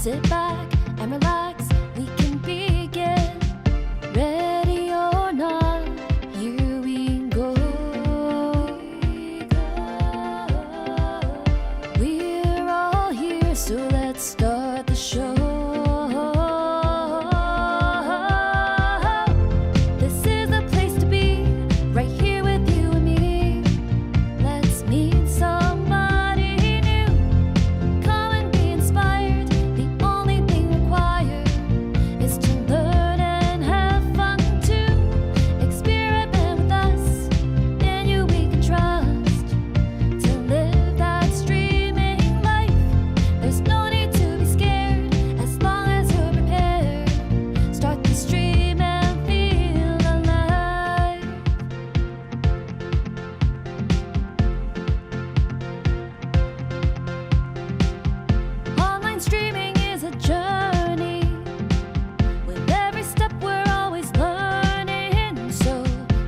Sit back and relax, we can begin. Ready or not, here we go. We're all here, so let's start the show. This is the place to be, right here with you and me. Let's meet somebody new. Come and be inspired. The only thing required is to learn and have fun too. Experiment with us, in you we can trust. To live that streaming life, there's no need to be scared as long as you're prepared. Start the stream and feel alive. Online streaming is a journey. With every step we're always learning. So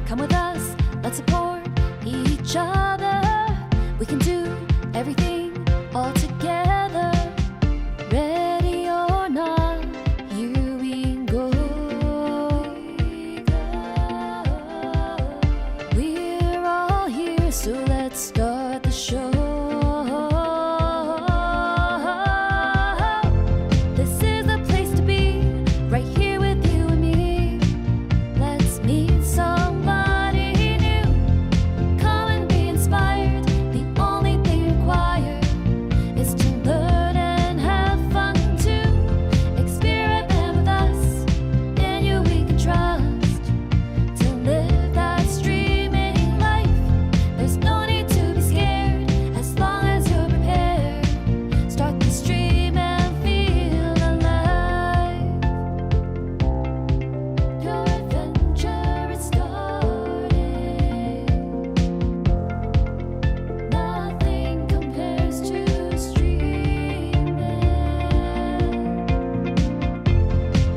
come with us, let's support each other. We can do everything all together. Ready or not, here we go. We're all here, so let's start the show. This is the place to be, right here with you and me. Let's meet somebody new. Come and be inspired. The only thing required is to learn and have fun too. Experiment with us, in you we can trust. To live that streaming life, there's no need to be scared as long as you're prepared. Start the stream and feel alive. Your adventure is starting. Nothing compares to streaming.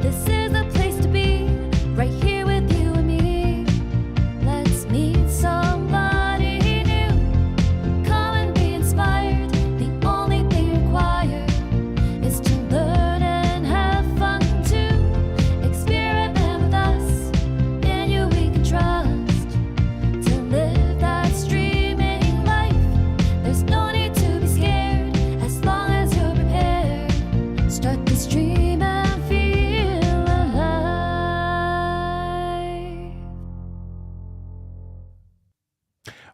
This is the place to be, right here with you and me. Let's meet somebody new. Come and be inspired. The only thing required is to learn and have fun too. Experiment with us, in you we can trust. To live that streaming life, there's no need to be scared as long as you're prepared. Start the stream and feel alive.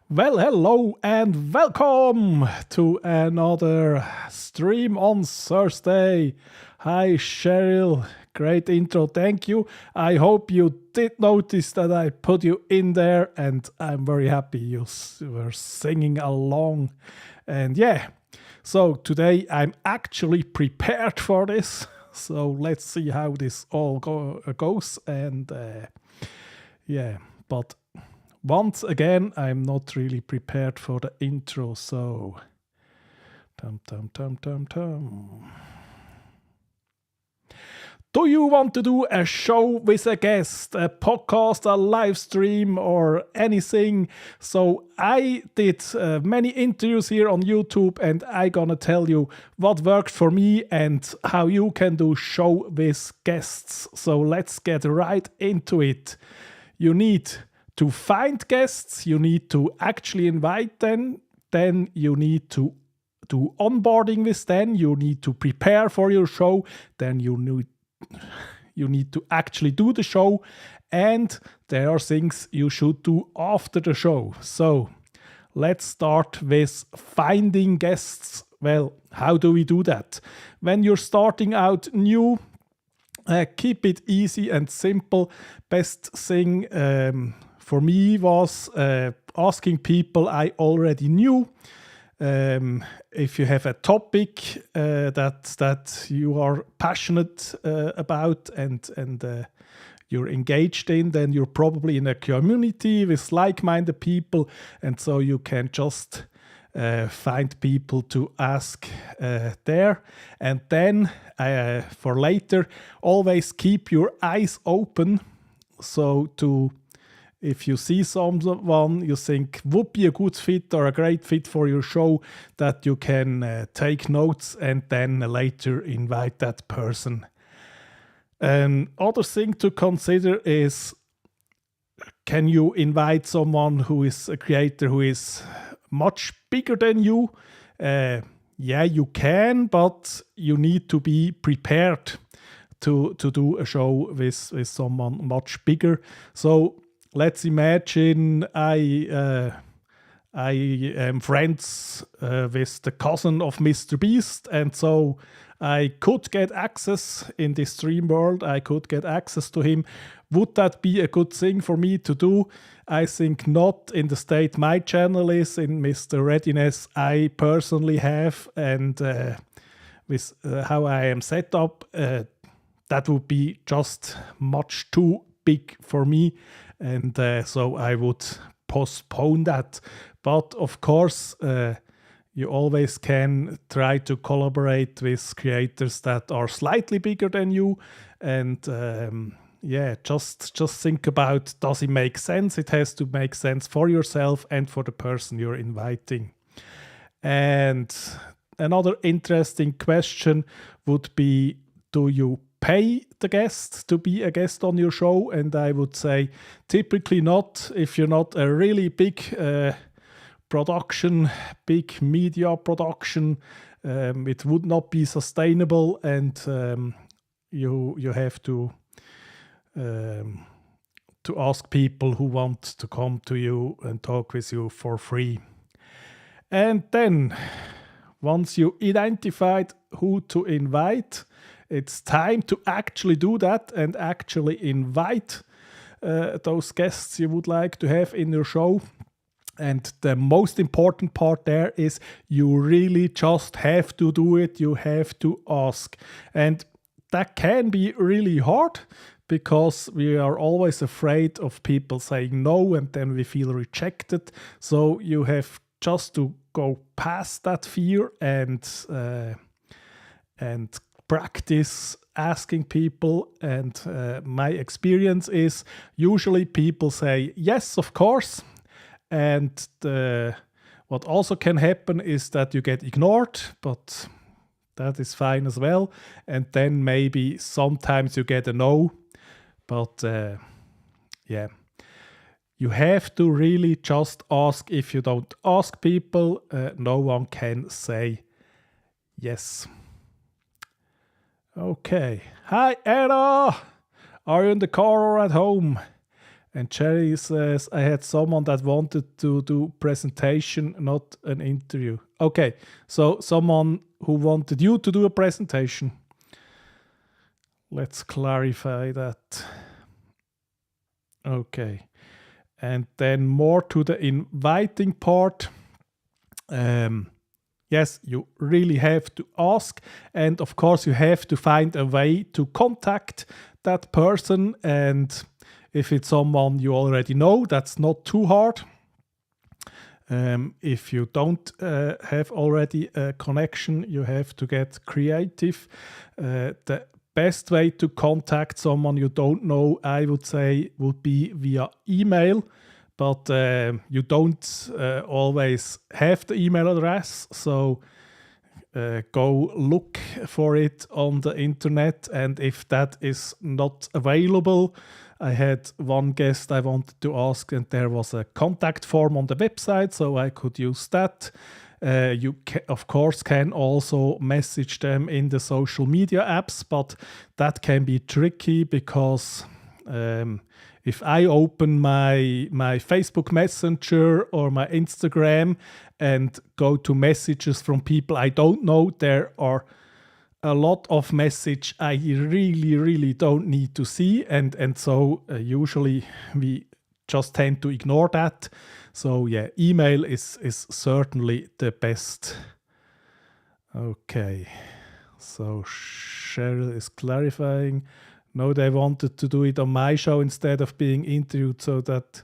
Well, hello and welcome to another stream on Thursday. Hi, Cheryl. Great intro, thank you. I hope you did notice that I put you in there, and I'm very happy you were singing along. And yeah, so today I'm actually prepared for this. So let's see how this all goes. And yeah, but once again, I'm not really prepared for the intro, so tum tum tum tum tum. Do you want to do a show with a guest, a podcast, a live stream, or anything? So I did many interviews here on YouTube, and I gonna tell you what worked for me and how you can do show with guests. So let's get right into it. You need to find guests, you need to actually invite them, then you need to do onboarding with them, you need to prepare for your show, then you need to actually do the show, and there are things you should do after the show. So let's start with finding guests. Well, how do we do that? When you're starting out new, keep it easy and simple. Best thing for me was asking people I already knew. If you have a topic that you are passionate about and you're engaged in, then you're probably in a community with like-minded people, and so you can just find people to ask there. And then for later, always keep your eyes open, so to if you see someone you think would be a good fit or a great fit for your show, that you can take notes and then later invite that person. Another thing to consider is, can you invite someone who is a creator who is much bigger than you? Yeah, you can, but you need to be prepared to do a show with someone much bigger. So let's imagine I am friends with the cousin of Mr. Beast, and so I could get access in this stream world. I could get access to him. Would that be a good thing for me to do? I think not in the state my channel is, in Mr. Readiness I personally have, and with how I am set up, that would be just much too big for me, and so I would postpone that. But of course, you always can try to collaborate with creators that are slightly bigger than you, and just think about, does it make sense? It has to make sense for yourself and for the person you're inviting. And another interesting question would be, do you pay the guest to be a guest on your show? And I would say typically not. If you're not a really big production, big media production, it would not be sustainable, and you have to ask people who want to come to you and talk with you for free. And then, once you identified who to invite, it's time to actually do that and actually invite those guests you would like to have in your show. And the most important part there is, you really just have to do it. You have to ask. And that can be really hard, because we are always afraid of people saying no, and then we feel rejected. So you have just to go past that fear and practice asking people. And my experience is, usually people say yes, of course. And what also can happen is that you get ignored, but that is fine as well. And then maybe sometimes you get a no. But you have to really just ask. If you don't ask people, no one can say yes. Okay. Hi, Anna! Are you in the car or at home? And Jerry says, I had someone that wanted to do presentation, not an interview. Okay, so someone who wanted you to do a presentation. Let's clarify that. Okay. And then more to the inviting part. Yes, you really have to ask. And of course, you have to find a way to contact that person. And if it's someone you already know, that's not too hard. If you don't have already a connection, you have to get creative. The best way to contact someone you don't know, I would say, would be via email. But you don't always have the email address. So go look for it on the internet. And if that is not available, I had one guest I wanted to ask, and there was a contact form on the website, so I could use that. You of course can also message them in the social media apps, but that can be tricky, because if I open my Facebook Messenger or my Instagram and go to messages from people I don't know, there are a lot of message I really don't need to see, and so usually we just tend to ignore that. So yeah, email is certainly the best. Okay, so Cheryl is clarifying. No, they wanted to do it on my show instead of being interviewed, so that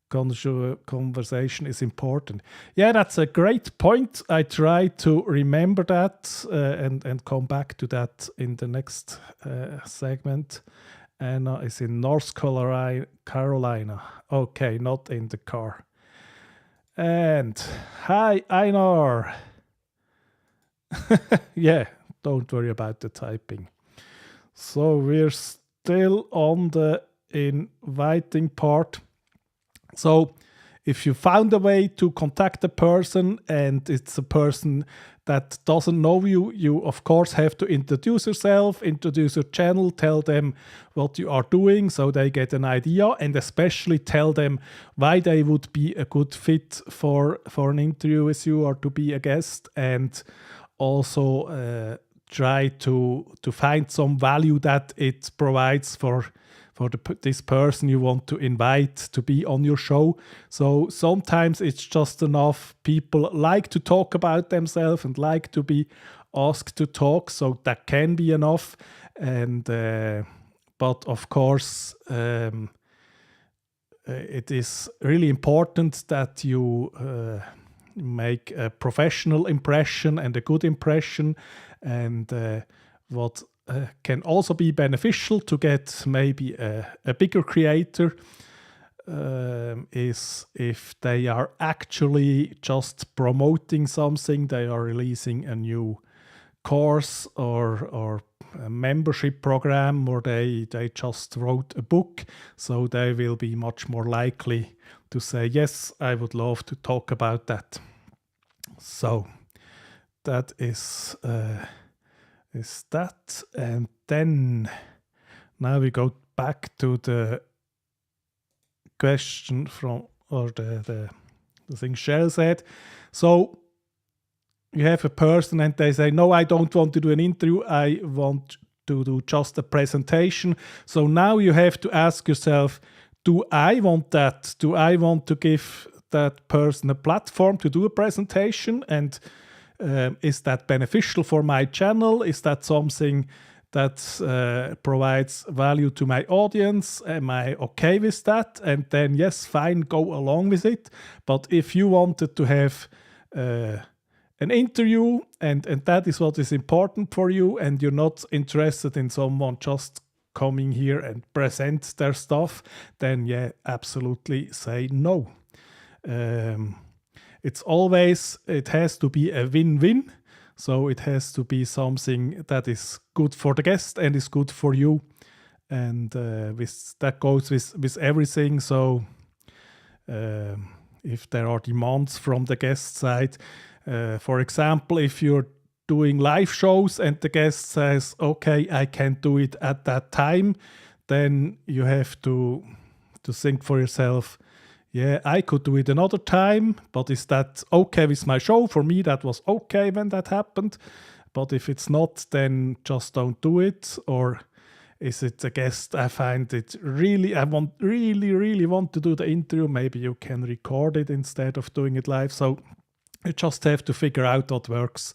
conversation is important. Yeah, that's a great point. I try to remember that and come back to that in the next segment. Anna is in North Carolina. Okay, not in the car. And hi, Einar. Yeah, don't worry about the typing. So we're still on the inviting part. So if you found a way to contact a person and it's a person that doesn't know you, you of course have to introduce yourself, introduce your channel, tell them what you are doing so they get an idea, and especially tell them why they would be a good fit for an interview with you or to be a guest, and also try to find some value that it provides for this person you want to invite to be on your show. So sometimes it's just enough. People like to talk about themselves and like to be asked to talk, so that can be enough. And but of course, it is really important that you make a professional impression and a good impression. And what can also be beneficial to get maybe a bigger creator is if they are actually just promoting something, they are releasing a new course or a membership program, or they just wrote a book, so they will be much more likely to say, yes, I would love to talk about that. So that is that. And then now we go back to the question from, or the thing Shell said. So you have a person and they say, no, I don't want to do an interview, I want to do just a presentation. So now you have to ask yourself, do I want that? Do I want to give that person a platform to do a presentation? And is that beneficial for my channel? Is that something that provides value to my audience? Am I okay with that? And then, yes, fine, go along with it. But if you wanted to have an interview and that is what is important for you, and you're not interested in someone just coming here and present their stuff, then yeah, absolutely say no. It has to be a win-win. So it has to be something that is good for the guest and is good for you. And that goes with everything. So if there are demands from the guest side, for example, if you're doing live shows and the guest says, okay, I can't do it at that time, then you have to think for yourself, yeah, I could do it another time, but is that okay with my show? For me, that was okay when that happened. But if it's not, then just don't do it. Or is it a guest I find it really want to do the interview? Maybe you can record it instead of doing it live. So you just have to figure out what works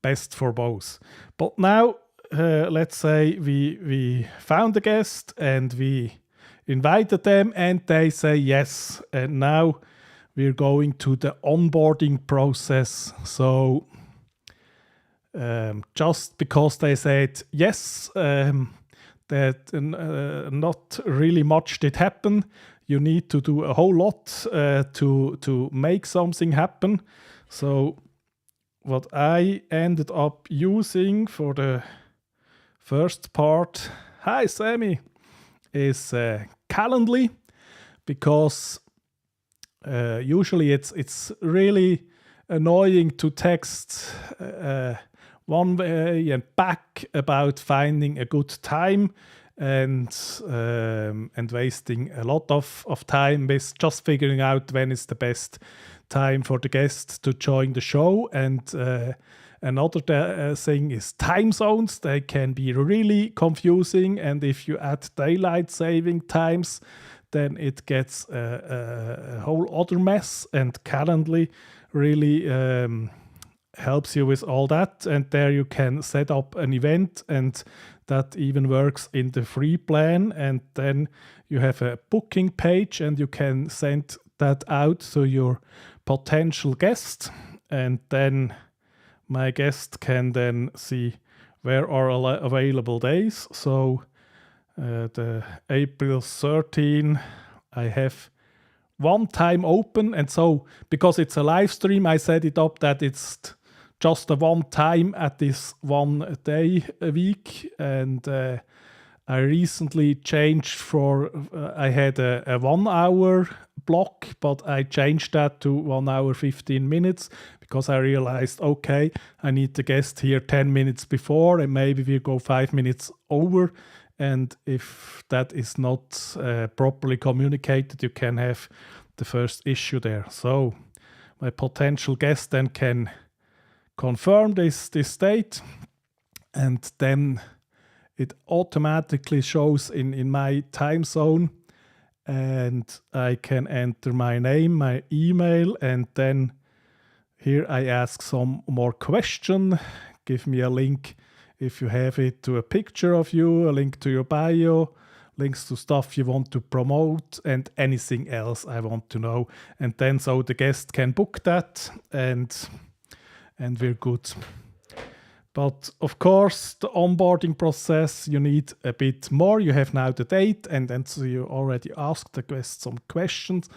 best for both. But now, let's say we found a guest and we invited them and they say yes, and now we're going to the onboarding process. So just because they said yes, that not really much did happen. You need to do a whole lot to make something happen. So what I ended up using for the first part, hi Sammy, is Calendly, because usually it's really annoying to text one way and back about finding a good time, and wasting a lot of time with just figuring out when is the best time for the guest to join the show. And another thing is time zones. They can be really confusing, and if you add daylight saving times, then it gets a whole other mess. And Calendly really helps you with all that. And there you can set up an event, and that even works in the free plan. And then you have a booking page, and you can send that out to your potential guest, and then my guest can then see where are available days. So the April 13, I have one time open, and so because it's a live stream, I set it up that it's just a one time at this one day a week, and I recently changed for I had a 1 hour block, but I changed that to 1 hour 15 minutes because I realized, okay, I need the guest here 10 minutes before, and maybe we go 5 minutes over. And if that is not properly communicated, you can have the first issue there. So my potential guest then can confirm this date, and then it automatically shows in my time zone, and I can enter my name, my email, and then here I ask some more question. Give me a link if you have it to a picture of you, a link to your bio, links to stuff you want to promote, and anything else I want to know. And then so the guest can book that, and we're good. But of course, the onboarding process, you need a bit more. You have now the date, and so you already asked the guest some questions,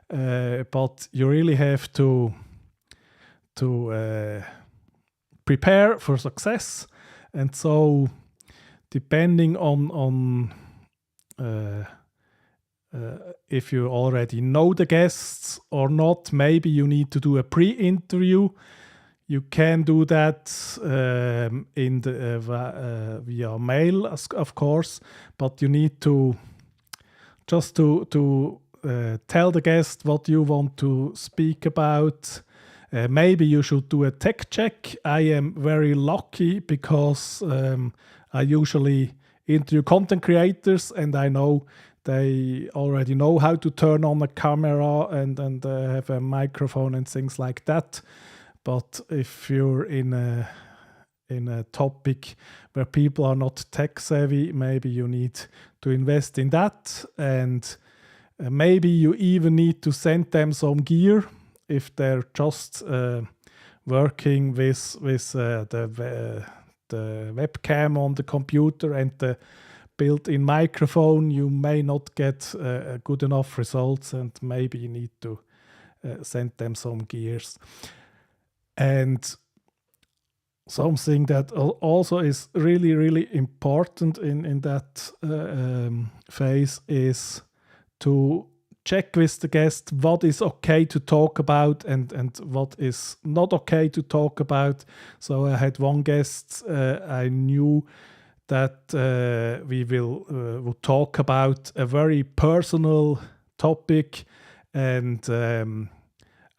but you really have to prepare for success. And so, depending on if you already know the guests or not, maybe you need to do a pre-interview. You can do that in the via mail, of course, but you need to just to tell the guest what you want to speak about. Maybe you should do a tech check. I am very lucky because I usually interview content creators, and I know they already know how to turn on a camera and have a microphone and things like that. But if you're in a topic where people are not tech savvy, maybe you need to invest in that, and maybe you even need to send them some gear if they're just working with the webcam on the computer and the built-in microphone. You may not get good enough results, and maybe you need to send them some gears. And something that also is really, really important in that phase is to check with the guest what is okay to talk about and what is not okay to talk about. So I had one guest, I knew that we will talk about a very personal topic, and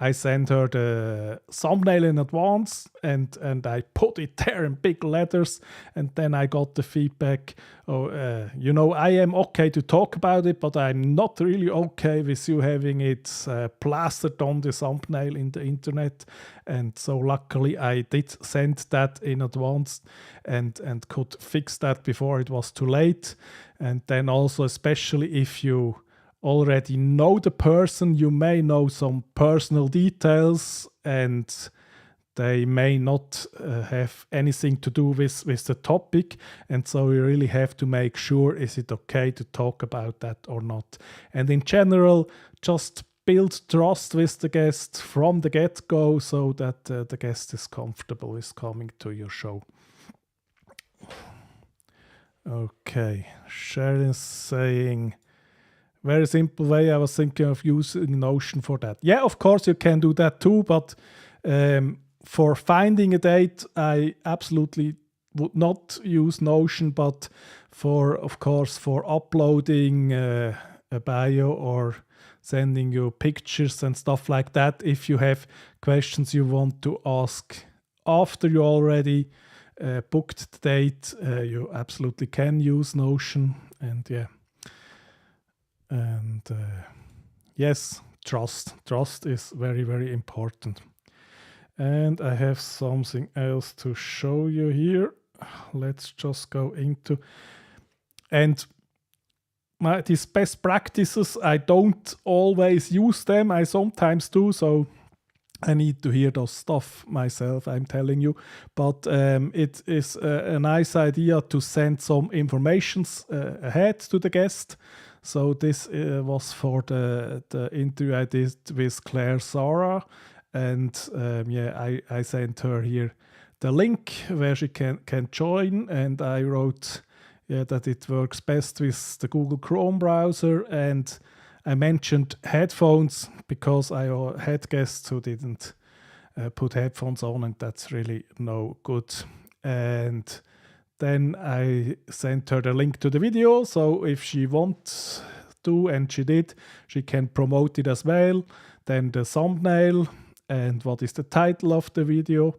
I sent her the thumbnail in advance, and I put it there in big letters, and then I got the feedback, I am okay to talk about it, but I'm not really okay with you having it plastered on the thumbnail in the internet. And so luckily I did send that in advance and could fix that before it was too late. And then also, especially if you already know the person, you may know some personal details, and they may not have anything to do with the topic, and so you really have to make sure, is it okay to talk about that or not. And in general, just build trust with the guest from the get-go so that the guest is comfortable with coming to your show. Okay, Sharon saying, very simple way, I was thinking of using Notion for that. Yeah, of course you can do that too, but for finding a date, I absolutely would not use Notion, but for uploading a bio or sending you pictures and stuff like that, if you have questions you want to ask after you already booked the date, you absolutely can use Notion. And yeah. And yes, trust is very, very important. And I have something else to show you here. Let's just go into, and these best practices, I don't always use them, I sometimes do. So I need to hear those stuff myself, I'm telling you. But it is a nice idea to send some informations ahead to the guest. So this was for the interview I did with Claire Zara. And I sent her here the link where she can join. And I wrote that it works best with the Google Chrome browser. And I mentioned headphones because I had guests who didn't put headphones on, and that's really no good. And then I sent her the link to the video, so if she wants to, and she did, she can promote it as well. Then the thumbnail and what is the title of the video,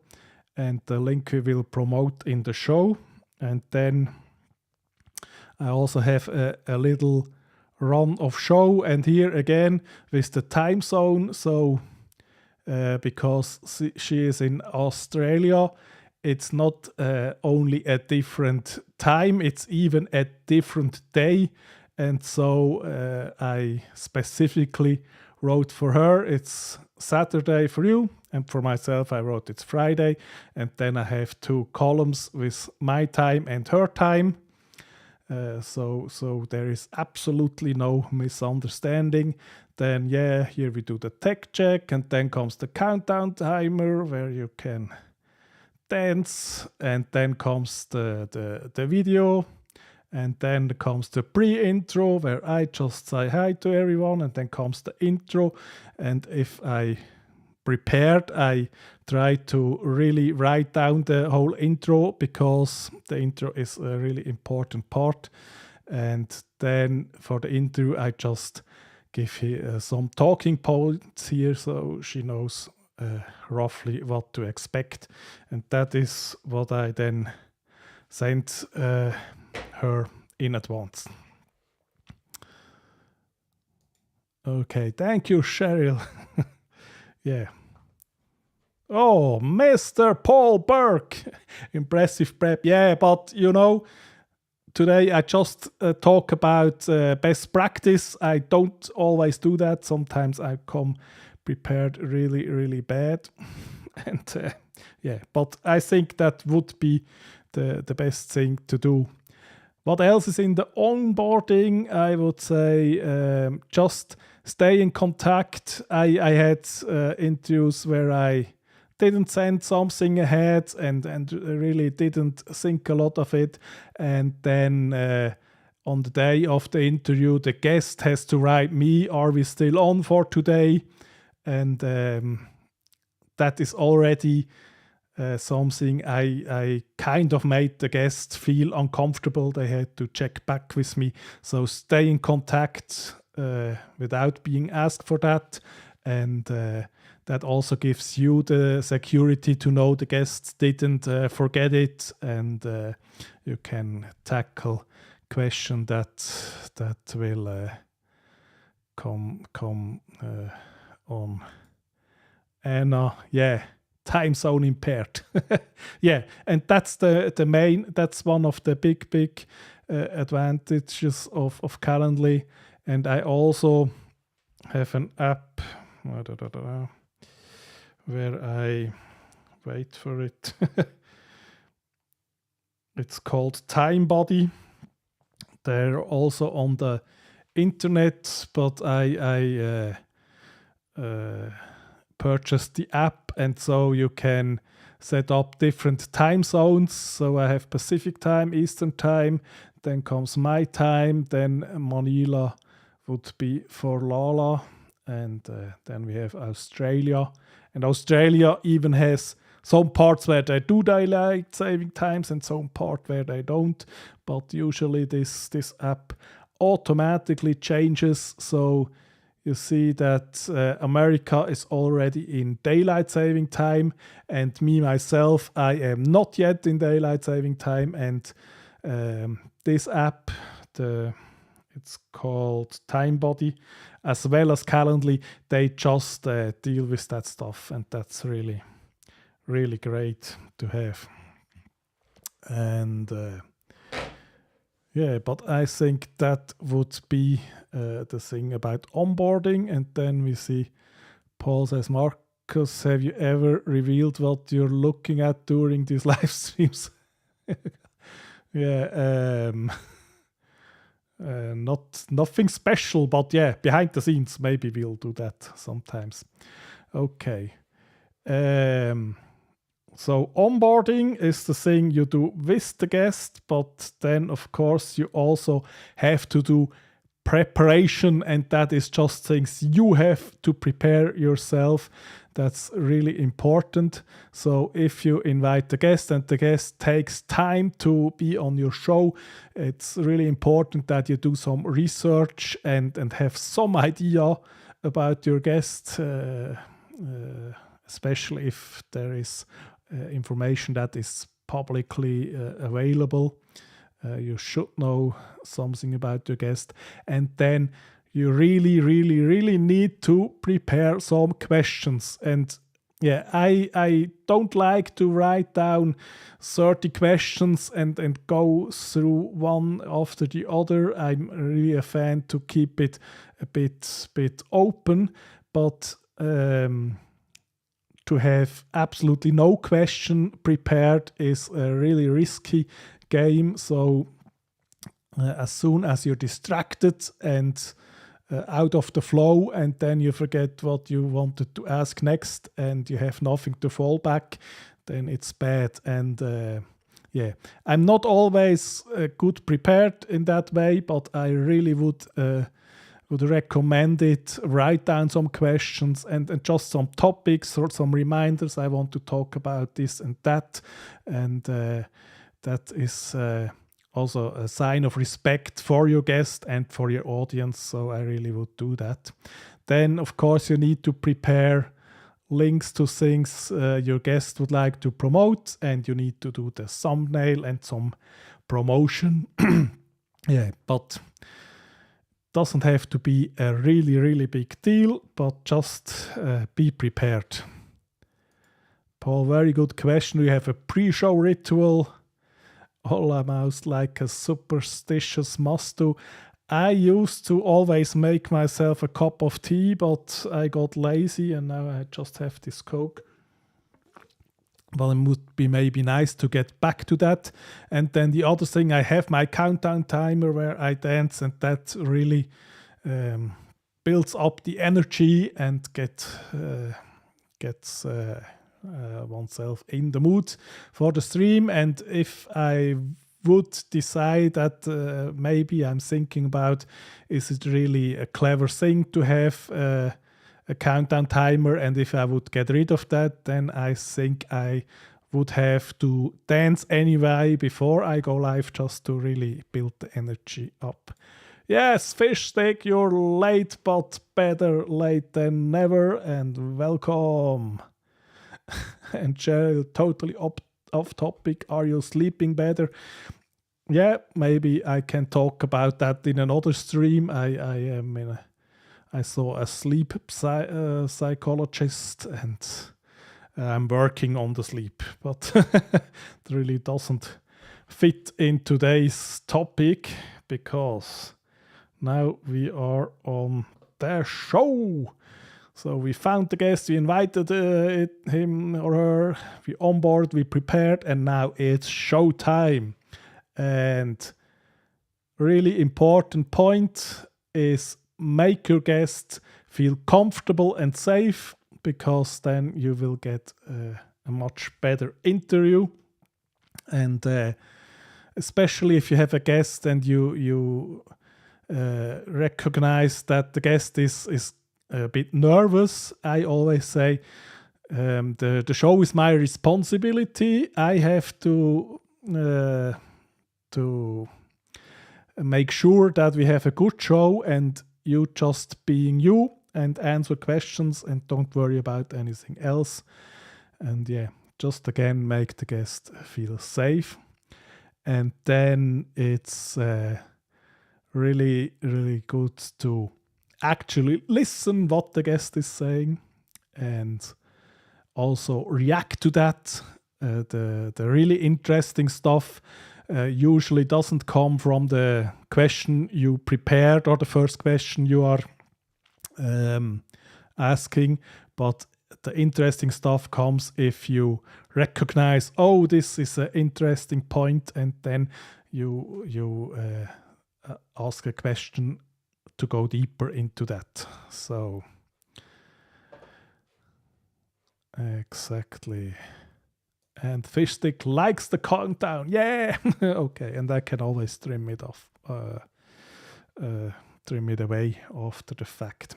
and the link we will promote in the show. And then I also have a little run of show, and here again with the time zone. So because she is in Australia, it's not only a different time, it's even a different day. And so I specifically wrote for her it's Saturday for you, and for myself I wrote it's Friday. And then I have 2 columns with my time and her time. So there is absolutely no misunderstanding. Then here we do the tech check, and then comes the countdown timer where you can dance, and then comes the video, and then comes the pre-intro where I just say hi to everyone, and then comes the intro. And if I prepared, I try to really write down the whole intro because the intro is a really important part. And then for the intro, I just give her some talking points here so she knows roughly what to expect. And that is what I then sent her in advance. Okay, thank you, Cheryl. Yeah. Oh, Mr. Paul Burke. Impressive prep. Yeah, but today I just talk about best practice. I don't always do that. Sometimes I come prepared really, really bad. And but I think that would be the best thing to do. What else is in the onboarding? I would say just stay in contact. I had interviews where I didn't send something ahead and really didn't think a lot of it. And then on the day of the interview, the guest has to write me, are we still on for today? And that is already something I kind of made the guests feel uncomfortable. They had to check back with me. So stay in contact without being asked for that. And that also gives you the security to know the guests didn't forget it, and you can tackle question that will come on. And time zone impaired. And that's that's one of the big advantages of Calendly. And I also have an app where I wait for it. It's called TimeBuddy. They're also on the internet, but I purchased the app, and so you can set up different time zones. So I have Pacific time, Eastern time, then comes my time, then Manila would be for Lala, and then we have Australia. And Australia even has some parts where they do daylight saving times and some part where they don't. But usually this app automatically changes. So you see that America is already in daylight saving time, and me myself, I am not yet in daylight saving time. And this app, it's called TimeBuddy, as well as Calendly, they just deal with that stuff, and that's really, really great to have. And but I think that would be the thing about onboarding. And then we see Paul says, Marcus, have you ever revealed what you're looking at during these live streams? Yeah, nothing special, but yeah, behind the scenes, maybe we'll do that sometimes. Okay. So onboarding is the thing you do with the guest, but then of course you also have to do preparation, and that is just things you have to prepare yourself. That's really important. So if you invite the guest and the guest takes time to be on your show, it's really important that you do some research and have some idea about your guest, especially if there is information that is publicly available. You should know something about your guest. And then you really need to prepare some questions. And yeah, I don't like to write down 30 questions and go through one after the other. I'm really a fan to keep it a bit open, but to have absolutely no question prepared is a really risky game. So as soon as you're distracted and out of the flow, and then you forget what you wanted to ask next and you have nothing to fall back, then it's bad. And yeah, I'm not always good prepared in that way, but I really would recommend it. Write down some questions and just some topics or some reminders. I want to talk about this and that. And that is also a sign of respect for your guest and for your audience. So I really would do that. Then, of course, you need to prepare links to things your guest would like to promote, and you need to do the thumbnail and some promotion. Yeah, but doesn't have to be a really big deal, but just be prepared. Paul, very good question. You have a pre-show ritual, almost like a superstitious must do. I used to always make myself a cup of tea, but I got lazy and now I just have this Coke. Well, it would be maybe nice to get back to that. And then the other thing, I have my countdown timer where I dance, and that really builds up the energy and gets oneself in the mood for the stream. And if I would decide that maybe I'm thinking about, is it really a clever thing to have a countdown timer, and if I would get rid of that, then I think I would have to dance anyway before I go live, just to really build the energy up. Yes, Fish Stick, you're late, but better late than never, and welcome. And Cheryl, totally off topic, are you sleeping better? Yeah, maybe I can talk about that in another stream. I saw a sleep psychologist, and I'm working on the sleep, but it really doesn't fit in today's topic, because now we are on the show. So we found the guest, we invited him or her, we onboard, we prepared, and now it's show time. And really important point is make your guests feel comfortable and safe, because then you will get a much better interview. And especially if you have a guest and you recognize that the guest is a bit nervous, I always say the show is my responsibility. I have to make sure that we have a good show, and you just being you and answer questions and don't worry about anything else. And yeah, just again make the guest feel safe. And then it's really good to actually listen what the guest is saying and also react to that. The really interesting stuff usually doesn't come from the question you prepared or the first question you are asking, but the interesting stuff comes if you recognize, oh, this is an interesting point, and then you ask a question to go deeper into that. So exactly. And Fishstick likes the countdown. Yeah. Okay, and I can always trim it off, trim it away after the fact.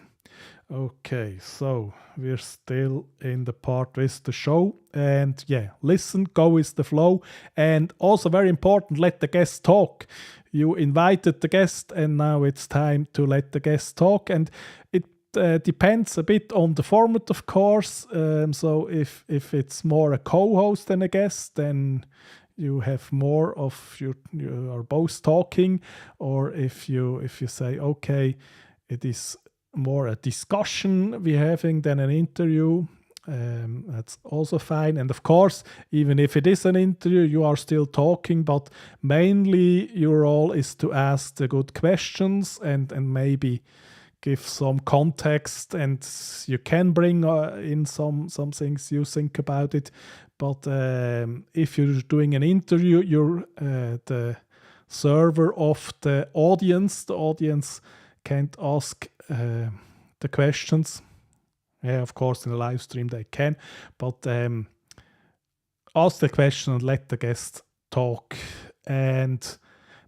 Okay, so we're still in the part with the show, and yeah, listen, go with the flow, and also very important, let the guest talk. You invited the guest, and now it's time to let the guest talk, and it depends a bit on the format, of course. So if it's more a co-host than a guest, then you have more of you are both talking, or if you say, okay, it is more a discussion we're having than an interview, that's also fine. And of course, even if it is an interview, you are still talking, but mainly your role is to ask the good questions and maybe give some context, and you can bring in some things you think about it. But if you're doing an interview, you're the server of the audience. The audience can't ask the questions. Yeah, of course, in a live stream they can, but ask the question and let the guest talk. And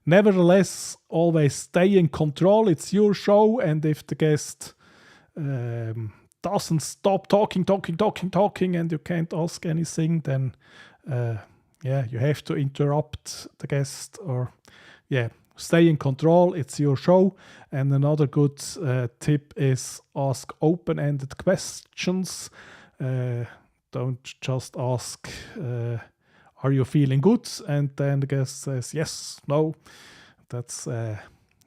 nevertheless, always stay in control. It's your show, and if the guest doesn't stop talking, and you can't ask anything, then you have to interrupt the guest, or stay in control. It's your show. And another good tip is ask open-ended questions. Don't just ask, are you feeling good? And then the guest says yes, no. That's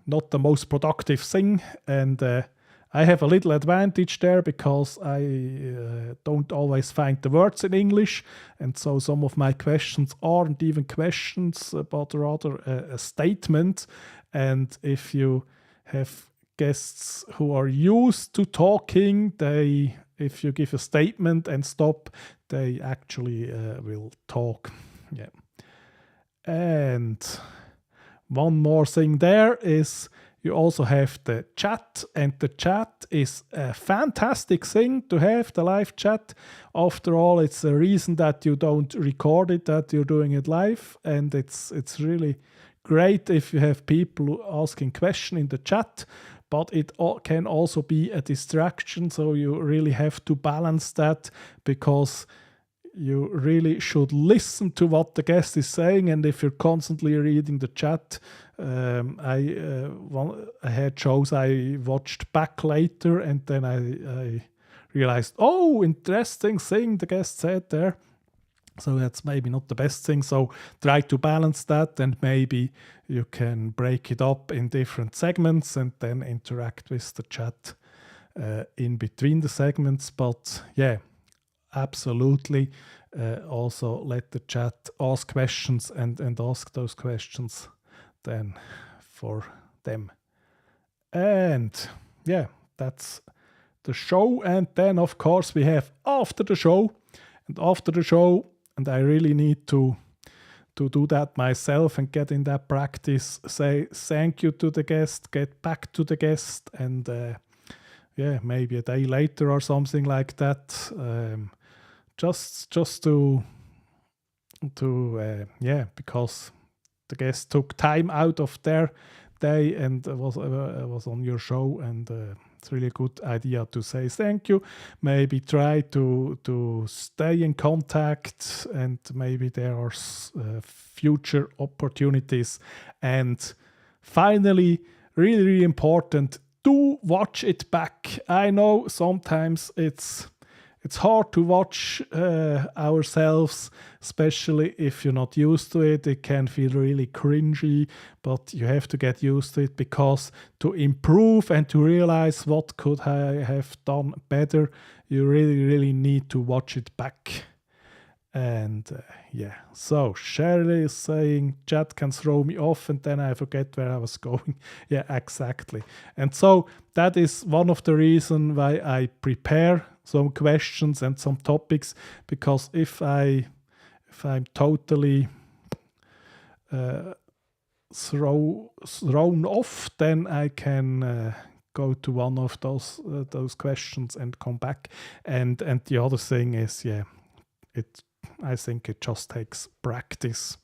not the most productive thing. And I have a little advantage there because I don't always find the words in English. And so some of my questions aren't even questions, but rather a statement. And if you have guests who are used to talking, if you give a statement and stop, they actually will talk. Yeah. And one more thing there is you also have the chat, and the chat is a fantastic thing to have, the live chat. After all, it's a reason that you don't record it, that you're doing it live, and it's really great if you have people asking questions in the chat, but it can also be a distraction, so you really have to balance that, because you really should listen to what the guest is saying. And if you're constantly reading the chat, I had shows I watched back later, and then I realized, oh, interesting thing the guest said there. So that's maybe not the best thing. So try to balance that, and maybe you can break it up in different segments and then interact with the chat in between the segments. But yeah, absolutely. Also let the chat ask questions and ask those questions then for them. And yeah, that's the show. And then of course we have after the show. And after the show, and I really need to do that myself and get in that practice, say thank you to the guest, get back to the guest, and maybe a day later or something like that. Just to because the guest took time out of their day and was on your show, and it's really a good idea to say thank you. Maybe try to stay in contact, and maybe there are future opportunities. And finally, really, really important, do watch it back. I know sometimes it's hard to watch ourselves, especially if you're not used to it. It can feel really cringy, but you have to get used to it, because to improve and to realize what could I have done better, you really, really need to watch it back. And so Shirley is saying chat can throw me off and then I forget where I was going. Yeah, exactly. And so that is one of the reasons why I prepare some questions and some topics, because if I'm totally thrown off, then I can go to one of those questions and come back. And the other thing is, I think it just takes practice.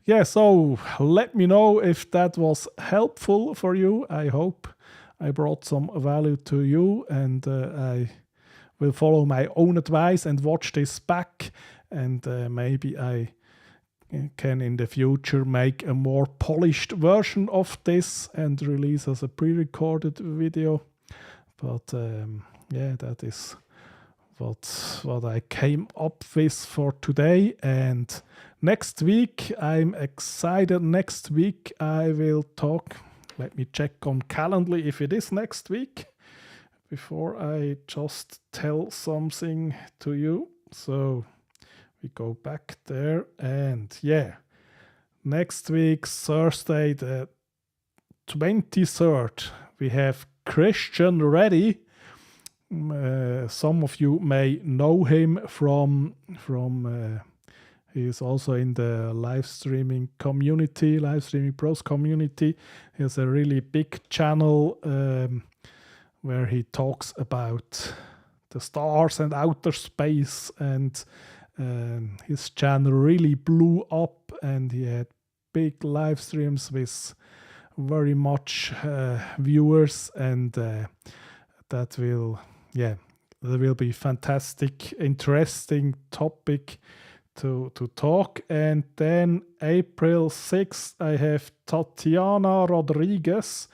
Yeah, so let me know if that was helpful for you. I hope I brought some value to you, and I will follow my own advice and watch this back, and maybe I can in the future make a more polished version of this and release as a pre-recorded video. But that is what I came up with for today. And next week, I'm excited. Next week I will talk. Let me check on Calendly if it is next week before I just tell something to you. So we go back there, and next week, Thursday the 23rd, we have Christian Reddy. Some of you may know him from he is also in the live streaming pros community. He has a really big channel where he talks about the stars and outer space, and his channel really blew up, and he had big live streams with very much viewers, and that will be fantastic, interesting topic to talk. And then April 6th I have Tatiana Rodriguez,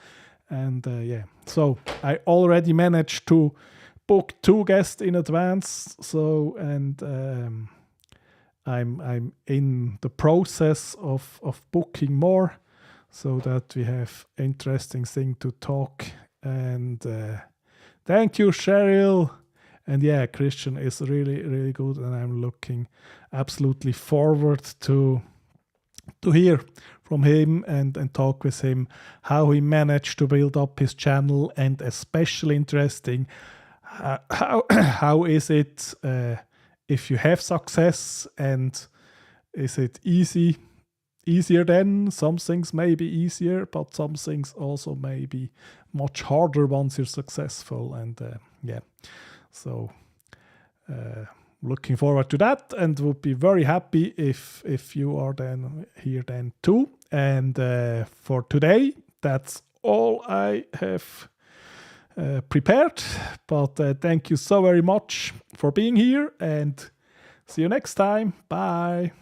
and so I already managed to book 2 guests in advance. So, and I'm in the process of booking more, so that we have interesting thing to talk. And thank you, Cheryl. And Christian is really, really good, and I'm looking absolutely forward to hear from him and talk with him how he managed to build up his channel, and especially interesting how is it if you have success, and is it easier then? Some things may be easier, but some things also may be much harder once you're successful. And so looking forward to that, and would be very happy if you are then here then too. And for today, that's all I have prepared. But thank you so very much for being here, and see you next time. Bye.